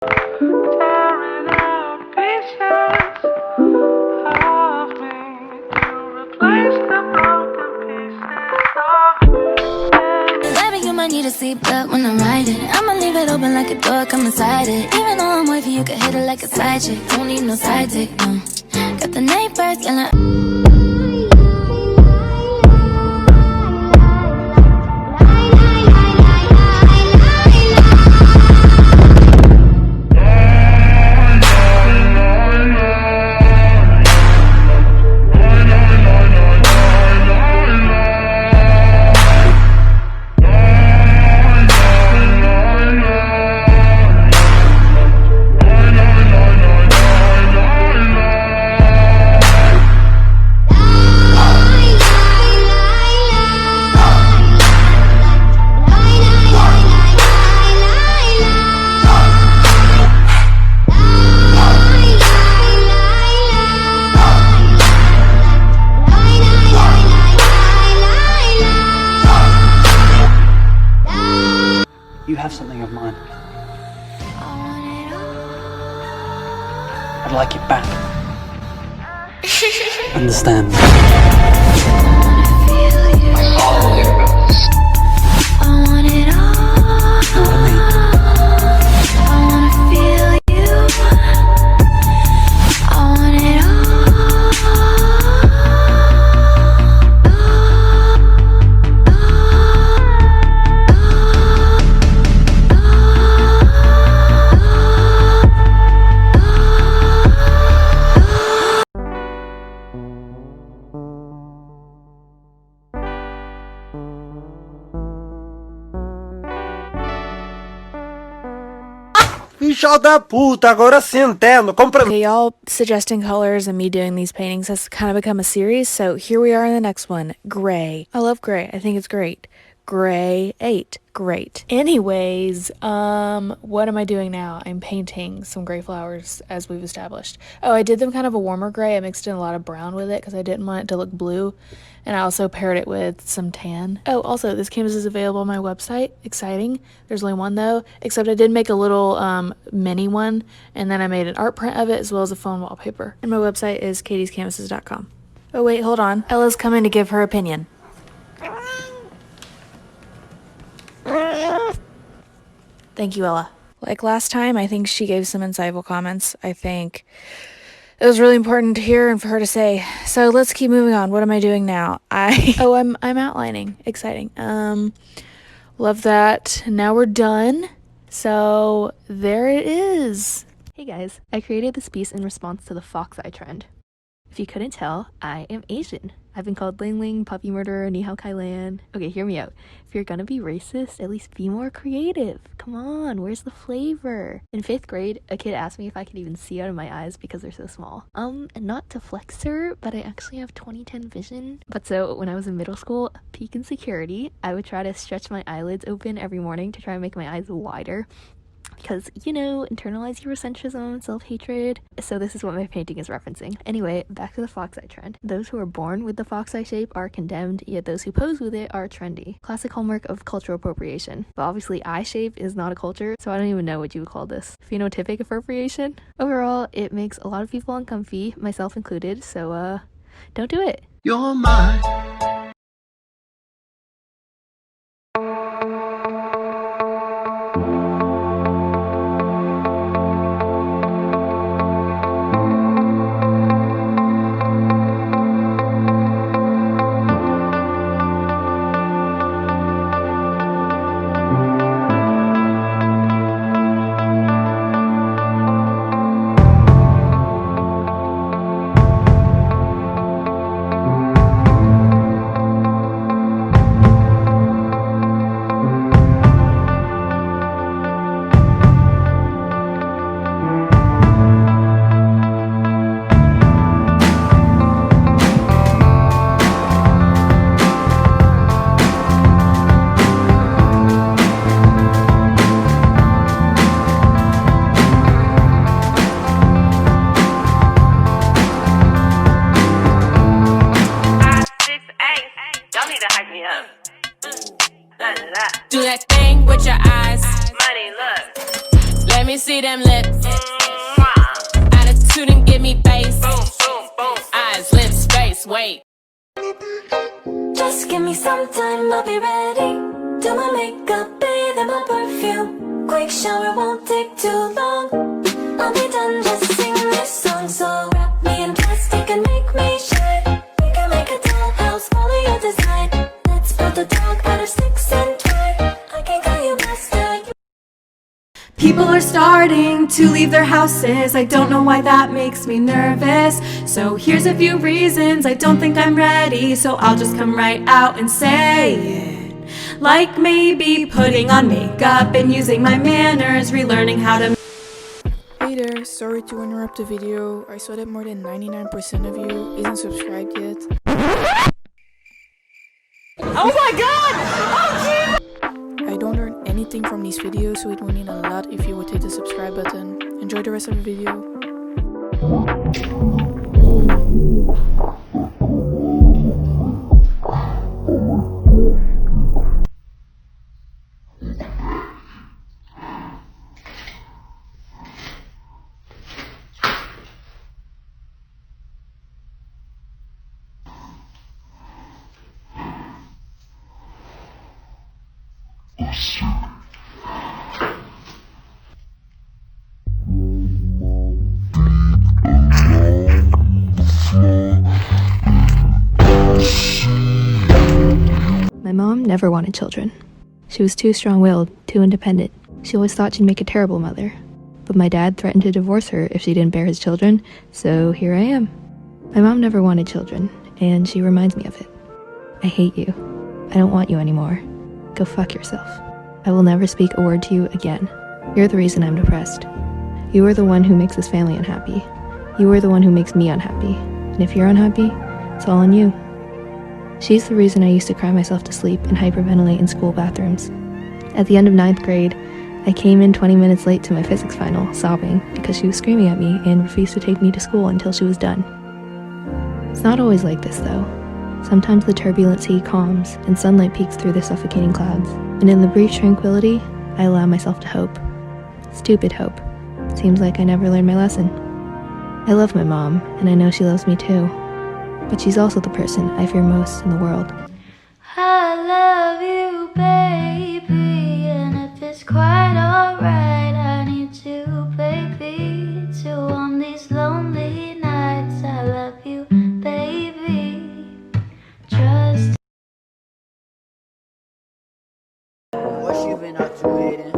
Tearing out pieces of me to replace the broken pieces of you. Baby, you might need a seatbelt when I'm riding. I'ma leave it open like a door, come inside it. Even though I'm wavy, you can hit it like a side chick. Don't need no side dick, no. Got the neighbors yelling. You have something of mine. I'd like it back. Understand? Filho da puta, agora sim entendo. Okay, y'all suggesting colors and me doing these paintings has kind of become a series, so here we are in the next one. Gray. I love gray. I think it's great. Gray 8. Great. Anyways, what am I doing now? I'm painting some gray flowers, as we've established. Oh, I did them kind of a warmer gray. I mixed in a lot of brown with it because I didn't want it to look blue. And I also paired it with some tan. Oh, also, this canvas is available on my website. Exciting. There's only one, though, except I did make a little mini one, and then I made an art print of it as well as a phone wallpaper. And my website is katiescanvases.com. Oh, wait, hold on. Ella's coming to give her opinion. Thank you, Ella. Like last time, I think she gave some insightful comments. I think it was really important to hear and for her to say. So let's keep moving on. What am I doing now? I'm outlining. Exciting. Love that. Now we're done. So there it is. Hey guys, I created this piece in response to the fox eye trend. If you couldn't tell, I am Asian. I've been called Ling Ling, Puppy Murderer, Ni Hao Kai Lan. Okay, hear me out. If you're gonna be racist, at least be more creative. Come on, where's the flavor? In 5th grade, a kid asked me if I could even see out of my eyes because they're so small. Not to flex her, but I actually have 20/10 vision. But so, when I was in middle school, peak insecurity, I would try to stretch my eyelids open every morning to try and make my eyes wider. Because, you know, internalize Eurocentrism, self-hatred. So this is what my painting is referencing. Anyway, back to the fox eye trend. Those who are born with the fox eye shape are condemned, yet those who pose with it are trendy. Classic hallmark of cultural appropriation. But obviously eye shape is not a culture, so I don't even know what you would call this. Phenotypic appropriation? Overall, it makes a lot of people uncomfy, myself included, so don't do it. You're mine. hips. Attitude and give me face. Eyes, lips, space, wait. Just give me some time, I'll be ready. Do my makeup, bathe in my perfume. Quick shower won't take too long. I'll be done, just sing this song. So wrap me in plastic and make me shine. We can make a dollhouse, follow your design. Let's build a dog out of sticks and twine. I can call you master. People are starting to leave their houses. I don't know why that makes me nervous. So here's a few reasons I don't think I'm ready. So I'll just come right out and say it. Like maybe putting on makeup and using my manners, relearning how to. Hey there, sorry to interrupt the video. I saw that more than 99% of you isn't subscribed yet. Oh my god! Oh jeez! I don't learn anything from these videos, so it would mean a lot if you would hit the subscribe button. Enjoy the rest of the video. My mom never wanted children. She was too strong-willed, too independent. She always thought she'd make a terrible mother. But my dad threatened to divorce her if she didn't bear his children, so here I am. My mom never wanted children, and she reminds me of it. I hate you. I don't want you anymore. Go fuck yourself. I will never speak a word to you again. You're the reason I'm depressed. You are the one who makes this family unhappy. You are the one who makes me unhappy. And if you're unhappy, it's all on you. She's the reason I used to cry myself to sleep and hyperventilate in school bathrooms. At the end of 9th grade, I came in 20 minutes late to my physics final, sobbing because she was screaming at me and refused to take me to school until she was done. It's not always like this, though. Sometimes the turbulent sea calms and sunlight peeks through the suffocating clouds. And in the brief tranquility, I allow myself to hope. Stupid hope. Seems like I never learned my lesson. I love my mom, and I know she loves me too. But she's also the person I fear most in the world. I love you, baby, and if it's quite alright, I need you, baby, to warm these lonely nights. I love you, baby. Trust. What you been up to, Aiden?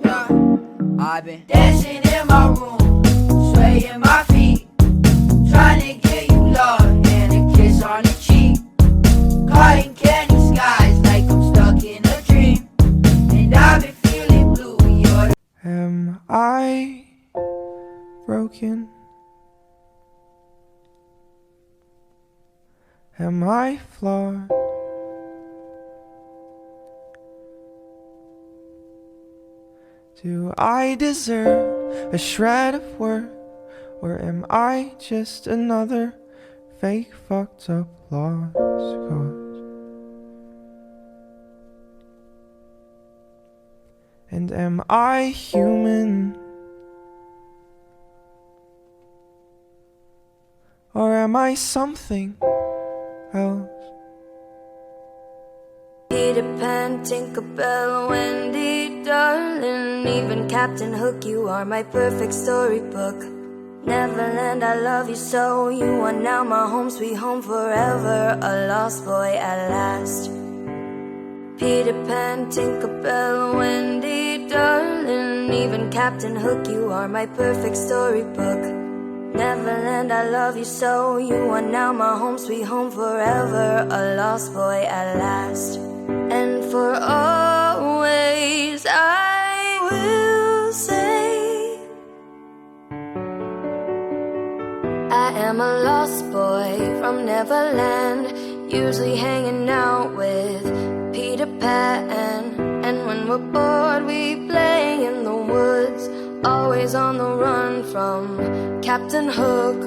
Yo, I've been dancing in my room, swaying my feet, trying to get you love and a kiss on the cheek. Cotton candy skies like I'm stuck in a dream, and I've been feeling blue. You're Am I broken? Am I flawed? Do I deserve a shred of worth? Or am I just another fake fucked up lost cause? And am I human? Or am I something else? Peter Pan, Tinkerbell, Wendy, darling, even Captain Hook, you are my perfect storybook. Neverland, I love you so. You are now my home, sweet home forever. A lost boy at last. Peter Pan, Tinkerbell, Wendy, darling, even Captain Hook, you are my perfect storybook. Neverland, I love you so. You are now my home, sweet home forever. A lost boy at last. And for always I will say I am a lost boy from Neverland, usually hanging out with Peter Pan. And when we're bored we play in the woods, always on the run from Captain Hook.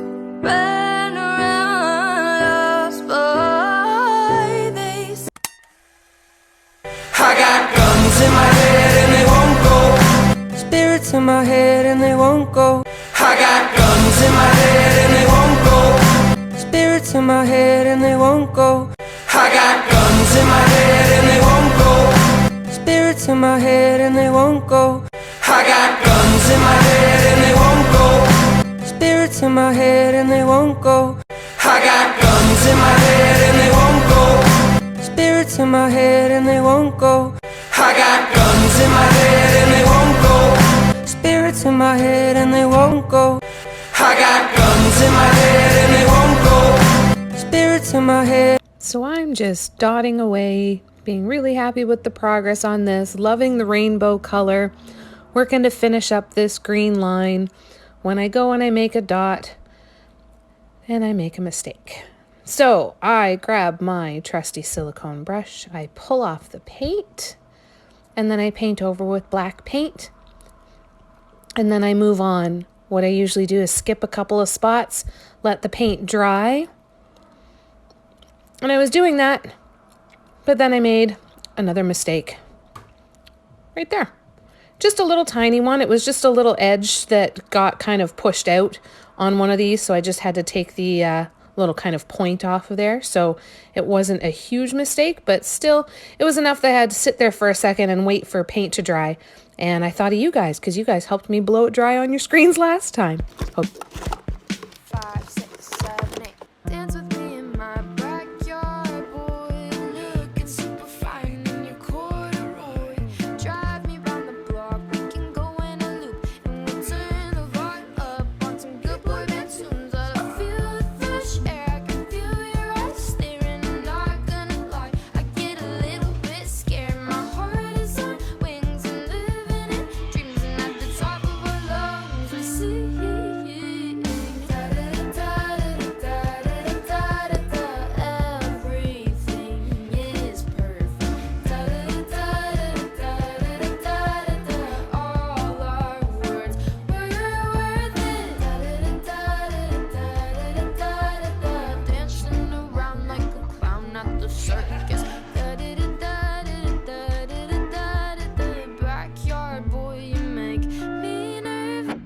Ran around lost boy, they say. I got guns in my head and they won't go. Spirits Spirits in my head and they won't go. I got guns in my head and they won't go. Spirits in my head and they won't go. I got guns in my head and they won't go. Spirits in my head and they won't go. I got guns in my head and they won't go. Spirits in my head and they won't go. I got guns in my head and they won't go. Spirits in my head and they won't go. I got guns in my head and they won't go. Spirits in my head and they won't go. I got guns in my head and they won't go. Spirits in my head. So I'm just dotting away, being really happy with the progress on this, loving the rainbow color, working to finish up this green line. When I go and I make a dot, and I make a mistake. So I grab my trusty silicone brush, I pull off the paint, and then I paint over with black paint, and then I move on. What I usually do is skip a couple of spots, let the paint dry. And I was doing that, but then I made another mistake. Right there. Just a little tiny one. It was just a little edge that got kind of pushed out on one of these, so I just had to take the little kind of point off of there. So it wasn't a huge mistake, but still, it was enough that I had to sit there for a second and wait for paint to dry. And I thought of you guys, because you guys helped me blow it dry on your screens last time. Oh. 5, 6, 7, 8. Dance with me in my backyard, boy. Looking super fine in your corduroy. Drive me round the block, we can go in a loop, and we'll turn the vibe up on some good boy band tunes. I feel the fresh air, I can feel your eyes staring. I'm not gonna lie, I get a little bit scared. My heart is on wings and living in dreams, and at the top of our lungs we see. Everything is perfect. All our words were worth it. Dancing around like a clown at the circus. Backyard boy, you make me nervous.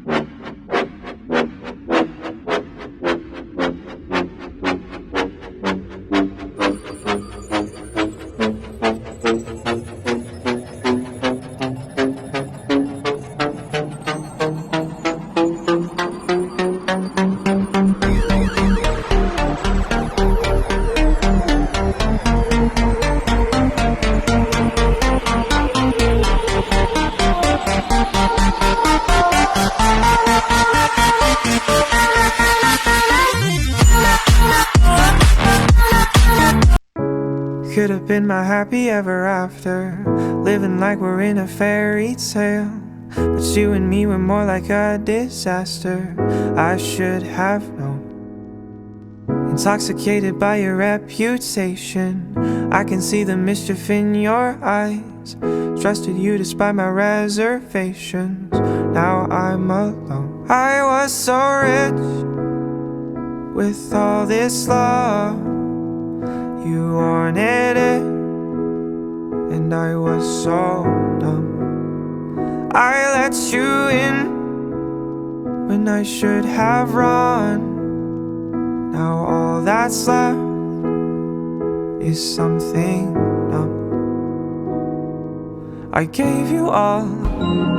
Could have been my happy ever after, living like we're in a fairy tale. But you and me were more like a disaster. I should have known. Intoxicated by your reputation, I can see the mischief in your eyes. Trusted you despite my reservations. Now I'm alone. I was so rich with all this love. You wanted it, and I was so dumb. I let you in when I should have run. Now all that's left is something numb. I gave you all.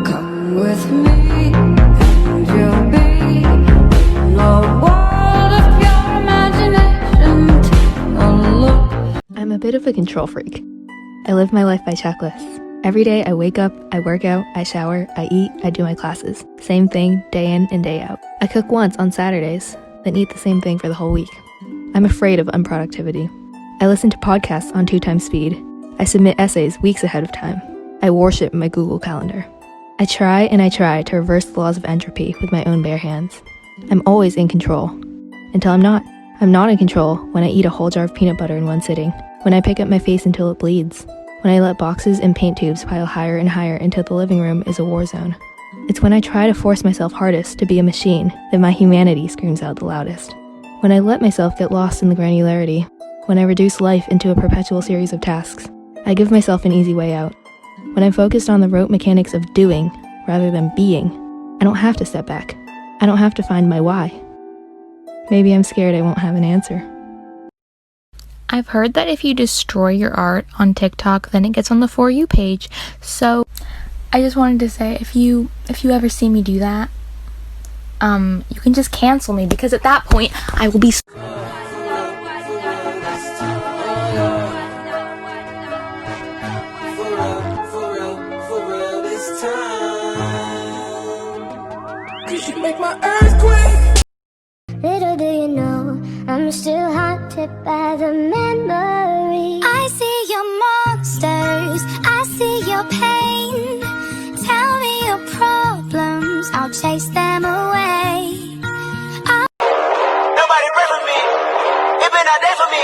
Come with me, and you'll be in the world of pure imagination. I'm a bit of a control freak. I live my life by checklists. Every day I wake up, I work out, I shower, I eat, I do my classes. Same thing, day in and day out. I cook once on Saturdays, then eat the same thing for the whole week. I'm afraid of unproductivity. I listen to podcasts on 2 times speed. I submit essays weeks ahead of time. I worship my Google Calendar. I try to reverse the laws of entropy with my own bare hands. I'm always in control. Until I'm not. I'm not in control when I eat a whole jar of peanut butter in one sitting, when I pick up my face until it bleeds, when I let boxes and paint tubes pile higher and higher until the living room is a war zone. It's when I try to force myself hardest to be a machine that my humanity screams out the loudest. When I let myself get lost in the granularity, when I reduce life into a perpetual series of tasks, I give myself an easy way out. When I'm focused on the rote mechanics of doing, rather than being. I don't have to step back. I don't have to find my why. Maybe I'm scared I won't have an answer. I've heard that if you destroy your art on TikTok, then it gets on the For You page. So I just wanted to say, if you ever see me do that, you can just cancel me, because at that point I will be Little do you know, I'm still haunted by the memory. I see your monsters, I see your pain. Tell me your problems, I'll chase them away. Nobody pray for me. It been a day for me.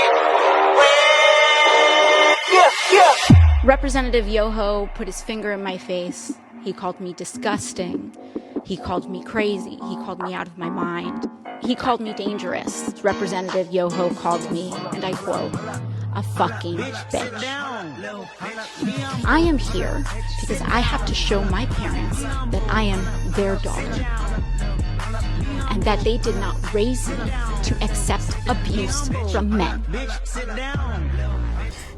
Yeah. Representative Yoho put his finger in my face. He called me disgusting. He called me crazy. He called me out of my mind. He called me dangerous. Representative Yoho called me, and I quote, a fucking bitch. I am here because I have to show my parents that I am their daughter, and that they did not raise me to accept abuse from men.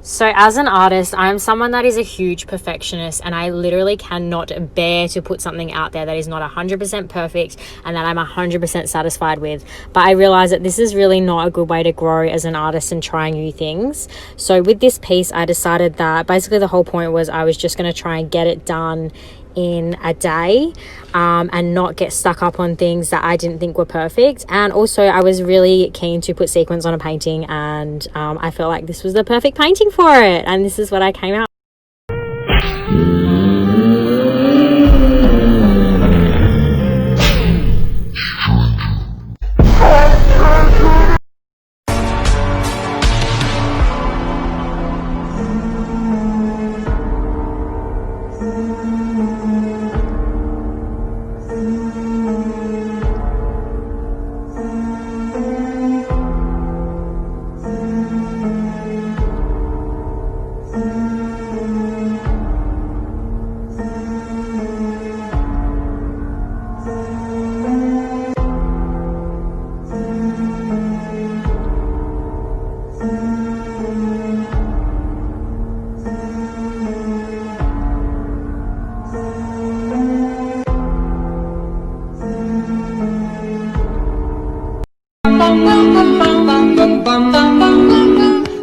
So as an artist, I'm someone that is a huge perfectionist, and I literally cannot bear to put something out there that is not 100% perfect and that I'm 100% satisfied with. But I realize that this is really not a good way to grow as an artist and try new things. So with this piece, I decided that basically the whole point was I was just going to try and get it done in a day, and not get stuck up on things that I didn't think were perfect. And also I was really keen to put sequins on a painting, and I felt like this was the perfect painting for it, and this is what I came out.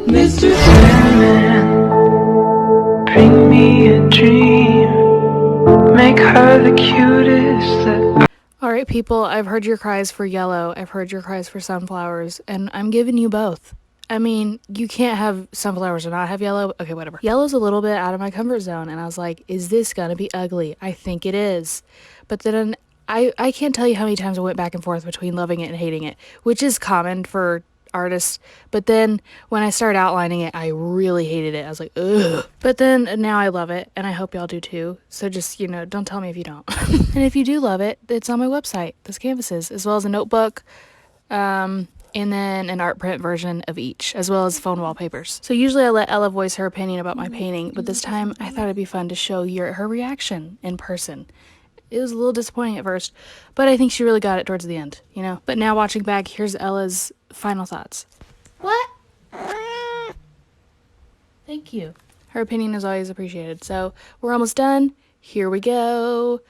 Mr. Sandman, bring me a dream, make her the cutest. Alright people, I've heard your cries for yellow, I've heard your cries for sunflowers, and I'm giving you both. I mean, you can't have sunflowers and not have yellow. Okay, whatever. Yellow's a little bit out of my comfort zone, and I was like, is this gonna be ugly? I think it is. But then I can't tell you how many times I went back and forth between loving it and hating it, which is common for artists. But then when I started outlining it, I really hated it. I was like, ugh. But then now I love it, and I hope y'all do too. So just, you know, don't tell me if you don't. And if you do love it, it's on my website, those canvases, as well as a notebook, and then an art print version of each, as well as phone wallpapers. So usually I let Ella voice her opinion about my painting, but this time I thought it'd be fun to show her reaction in person. It was a little disappointing at first, but I think she really got it towards the end, you know? But now watching back, here's Ella's final thoughts. What? Thank you. Her opinion is always appreciated. So we're almost done. Here we go.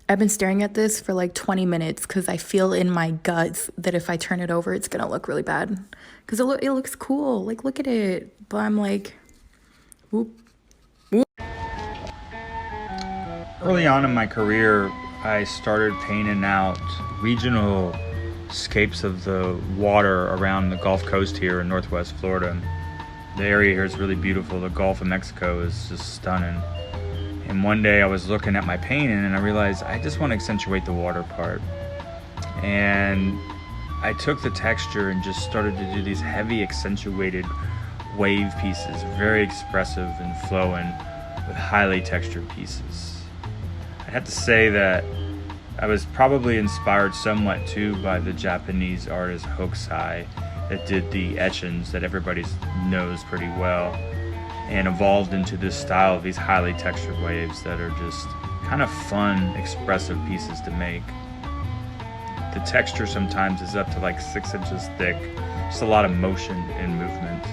I've been staring at this for like 20 minutes because I feel in my guts that if I turn it over, it's going to look really bad. Because it looks cool. Like, look at it. But I'm like, whoop. Early on in my career, I started painting out regional scapes of the water around the Gulf Coast here in Northwest Florida. The area here is really beautiful. The Gulf of Mexico is just stunning. And one day I was looking at my painting and I realized I just want to accentuate the water part. And I took the texture and just started to do these heavy accentuated wave pieces, very expressive and flowing with highly textured pieces. I have to say that I was probably inspired somewhat too by the Japanese artist Hokusai that did the etchings that everybody knows pretty well, and evolved into this style of these highly textured waves that are just kind of fun, expressive pieces to make. The texture sometimes is up to like 6 inches thick. Just a lot of motion and movement.